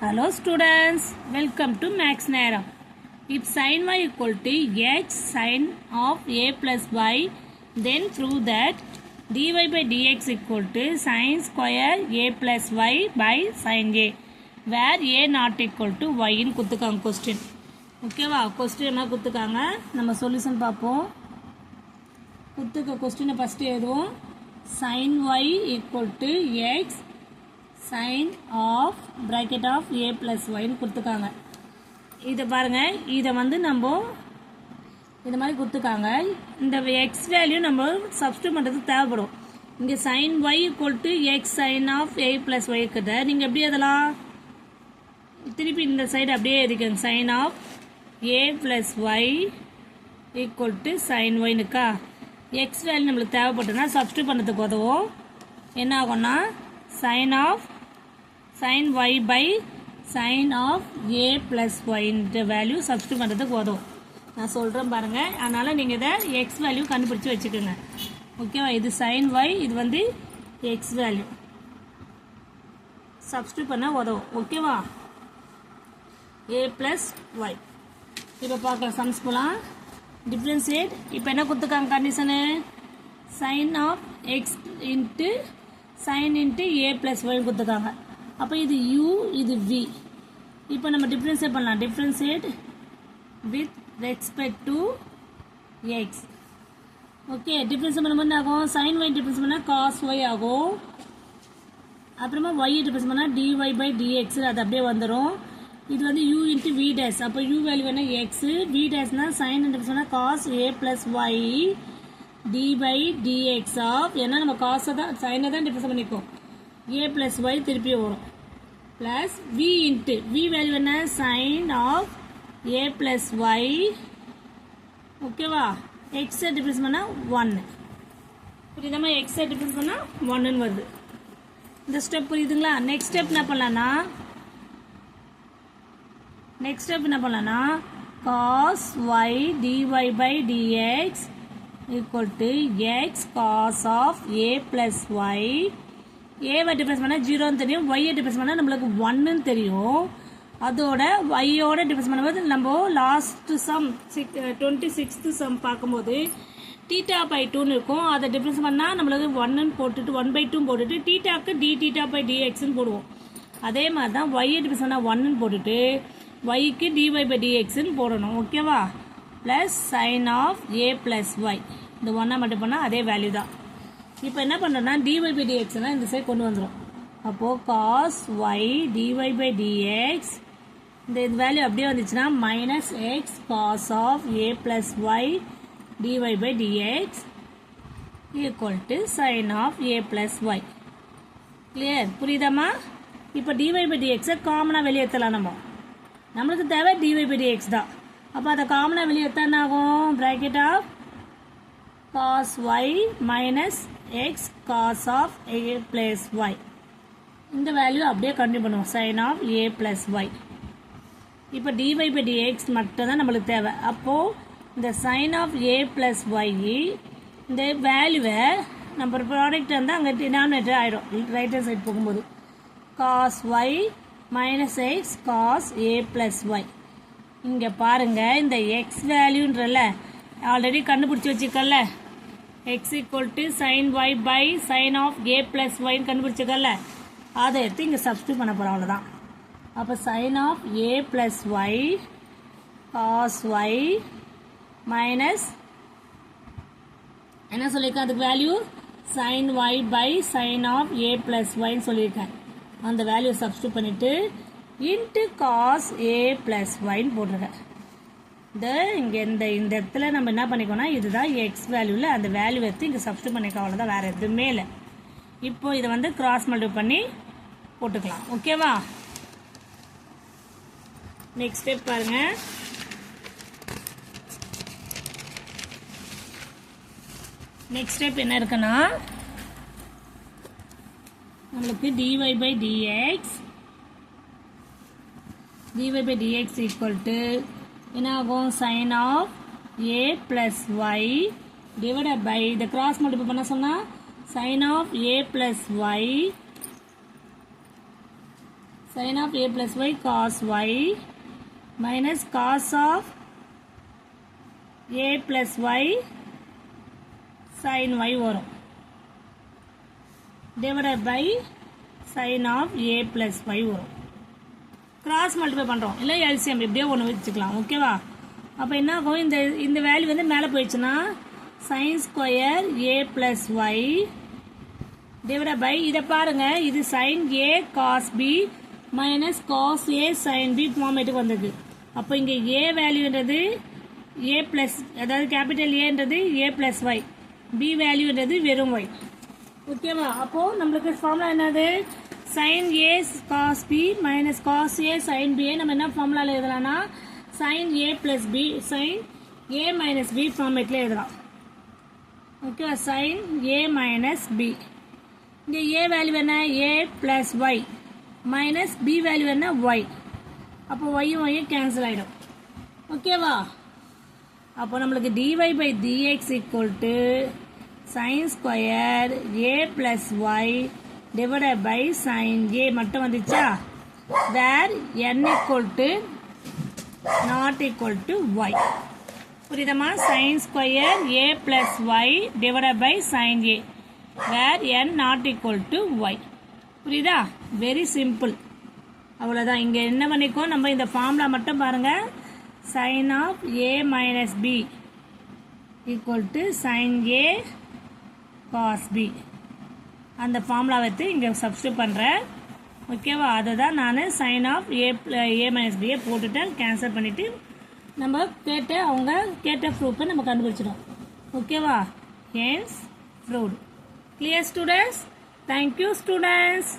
Hello students, welcome to Max Neram. If sin y equal to x sin of a plus y, then prove that dy by dx equal to sin square a plus y by sin a, where a not equal to y in குத்துக்காங்க question. ஓகேவா, question என்ன குத்துக்காங்க, நம்ம solution பார்ப்போம். குத்துக்க question first எழுதுவோம். sin y equal to x sin of bracket of a plus y ன்னு கொடுத்துக்காங்க. இதை பாருங்க, இதை வந்து நம்ம இந்த மாதிரி கொடுத்துக்காங்க. இந்த x வேல்யூ நம்ம சப்ஸ்டியூட் பண்ணுறதுக்கு தேவைப்படும். இங்கே sin y equal to x sin of a plus y கிட்ட நீங்கள் எப்படி எழுதலாம், திருப்பி இந்த சைடு அப்படியே எழுதிக்கோங்க. sin of a plus y equal to sin y னுக்கா x value நம்மளுக்கு தேவைப்பட்டதுன்னா சப்ஸ்டியூட் பண்ணுறதுக்கு உதவும். என்ன ஆகும்னா sin y by sin of a plus y இந்த வேல்யூ சப்ஸ்டியூட் பண்ணுறதுக்கு உதவும். நான் சொல்கிறேன் பாருங்கள், அதனால் நீங்கள் இதை எக்ஸ் வேல்யூ கண்டுபிடிச்சி வச்சுக்கோங்க. ஓகேவா, இது sin y, இது வந்து எக்ஸ் வேல்யூ சப்ஸ்டியூட் பண்ண உதவும். ஓகேவா, a plus y. இப்போ பார்க்கலாம், சம்ஸ் போகலாம். டிஃப்ரென்ஷியேட். இப்போ என்ன கொடுத்துருக்காங்க condition, sin of x into sin into a plus y கொடுத்துருக்காங்க. அப்போ இது u, இது v. இப்போ நம்ம டிஃப்ரென்ஷியேட் பண்ணலாம். Differentiate with respect to x. Okay, differentiate பண்ணும்போது என்ன ஆகும், sin y டிஃப்ரென்ஸ் பண்ணால் cos y ஆகும். அப்புறமா y டிஃப்ரென்ஸ் பண்ணால் dy by dx, அது அப்படியே வந்துடும். இது வந்து u இன்ட்டு v டேஸ். அப்போ u வேல்யூ வேணா x, v டேஸ்னா sin டிஃப்ரென்ஸ் பண்ணால் cos a plus y d by dx of, ஏன்னா நம்ம காசை தான் சைனை தான் டிஃப்ரென்ஸ் பண்ணிக்கோம், a plus y திருப்பி வரும். Plus v into v value என்ன, sin of a plus y. ஓகேவா, எக்ஸை டிஃப்ரென்ஸ் பண்ணால் 1. புரியுதாம்மா, எக்ஸை டிஃப்ரென்ஸ் பண்ணால் 1ன்னு வருது. இந்த ஸ்டெப் புரியுதுங்களா. நெக்ஸ்ட் ஸ்டெப் என்ன பண்ணலான்னா cos y dy by dx equal to x cos of a plus y. ஏவை டிஃபரன்ஸ் பண்ணால் 0ன்னு தெரியும், ஒய்யை டிஃபரன்ஸ் பண்ணால் நம்மளுக்கு 1ன்னு தெரியும். அதோட ஒய்யோட டிஃபரன்ஸ் பண்ணும்போது நம்ம லாஸ்ட் சம் 26th சம் பார்க்கும்போது தீட்டா பை 2ன்னு இருக்கும். அதை டிஃபரன்ஸ் பண்ணால் நம்மளுக்கு 1ன்னு போட்டுட்டு 1/2 போட்டுட்டு தீட்டாக்கு டி தீட்டா பை dxன்னு போடுவோம். அதே மாதிரி தான் ஒய்யை டிஃபரன்ஸ் பண்ணால் 1ன்னு போட்டுட்டு ஒய்க்கு dy by dxன்னு போடணும். ஓகேவா, plus sine of a plus y. இந்த 1 மட்டும் பண்ணால் அதே வேல்யூ தான். இப்போ என்ன பண்ணுறோன்னா dy by dxனா இந்த சைடு கொண்டு வந்துடும். அப்போது cos y dy by dx, இந்த வேல்யூ அப்படியே வந்துச்சுன்னா minus x cos of a plus y dy by dx equal to sine of a plus y. Clear, புரியுதாம்மா. இப்போ dy by dxை காமனாக வெளியேற்றலாம். நம்மளுக்கு தேவை dy by dx தான். அப்போ அதை காமனாக வெளியேற்ற என்ன ஆகும், bracket of cos y minus x cos of a plus y. இந்த வேல்யூ அப்படியே கண்டினியூ பண்ணுவோம், sin of a plus y. இப்போ dy by dx மட்டும் தான் நம்மளுக்கு தேவை. அப்போது இந்த sin of a plus y, இந்த வேல்யூவை நம்ம ப்ராடக்ட் வந்து அங்கே டினாமினேட்டர் ஆகிடும் ரைட் ஹேண்ட் சைடு போகும்போது. cos y minus x cos a plus y. இங்கே பாருங்கள், இந்த எக்ஸ் வேல்யூன்றல ஆல்ரெடி கண்டுபிடிச்சி வச்சுக்கல, x equal to sin y by sin of a plus y கண்டுபிடிச்சிக்கல, அதை எடுத்து இங்கே சப்ஸ்டியூட் பண்ண போகிறோம், அவ்வளோதான். அப்போ sin of a plus y cos y minus என்ன சொல்லியிருக்கேன், அதுக்கு value sin y by sin of a plus yன்னு சொல்லியிருக்கேன். அந்த வேல்யூ சப்ஸ்டியூட் பண்ணிவிட்டு இன்ட்டு cos a plus yன்னு போட்டிருக்கேன். இங்கே இந்த இடத்துல நம்ம என்ன பண்ணிக்கோனா, இதுதான் எக்ஸ் வேல்யூவில் அந்த வேல்யூ எடுத்து இங்கே சப்ஸ்டியூட் பண்ணிக்க, அவ்வளோதான், வேறு எதுவுமே இல்லை. இப்போ இதை வந்து கிராஸ் மல்டிப்ளை பண்ணி போட்டுக்கலாம். ஓகேவா, நெக்ஸ்ட் ஸ்டெப் பாருங்க. நெக்ஸ்ட் ஸ்டெப் என்ன இருக்குன்னா, நம்மளுக்கு dy by dx equal to என்ன ஆகும், sin of a plus y divided by, இந்த கிராஸ் மல்டிப்ளை பண்ண சொன்னால் sin of a plus y sin of a plus y cos y minus cos of a plus y sin y வரும் divided by sin of a plus y வரும். Cross multiply பண்ணுறோம் இல்லை LCM இப்படியே ஒன்று வச்சுக்கலாம். ஓகேவா? அப்போ என்ன ஆகும், இந்த வேல்யூ வந்து மேலே போயிடுச்சுன்னா sin square a plus y divided by இதை பாருங்கள், இது sin a cos b minus cos a sin b ஃபார்மேட்டுக்கு வந்தது. அப்போ இங்கே a வேல்யூன்றது a ப்ளஸ், அதாவது கேபிட்டல் ஏன்றது a ப்ளஸ் y, b வேல்யூன்றது வெறும் y. ஓகேவா? அப்போது நம்மளுக்கு ஃபார்முலா என்னது, sin a cos b minus cos a sin b நம்ம என்ன ஃபார்முலாவில் எழுதலாம்னா sin a plus b sin a minus b ஃபார்மேட்டில் எழுதலாம். ஓகேவா? sin a minus b. இங்கே a வேல்யூ என்ன, a plus y minus b value என்ன, y. அப்போ yயும் yயும் கேன்சல் ஆகிடும். ஓகேவா? அப்போ நம்மளுக்கு dy by dx equal to sin square a plus y divided by sin a மட்டும் வந்துச்சா, where n equal to not equal to y. புரியுதமா? sin square a plus y divided by sin a where n not equal to y. புரியுதா? Very simple. அவ்வளோதான். இங்கே என்ன பண்ணிக்கோ, நம்ம இந்த formula மட்டும் பாருங்கள், sin of a minus b equal to sin a cos b. அந்த ஃபார்முலா வைத்து இங்கே சப்ஸ்டியூட் பண்ணுறேன். ஓகேவா? அதை தான் நான் sin of a minus b போட்டுட்டேன், கேன்சல் பண்ணிவிட்டு நம்ம அவங்க கேட்ட ப்ரூஃபை நம்ம கண்டுபிடிச்சிடும். ஓகேவா? Hence proved. Clear students? Thank you students.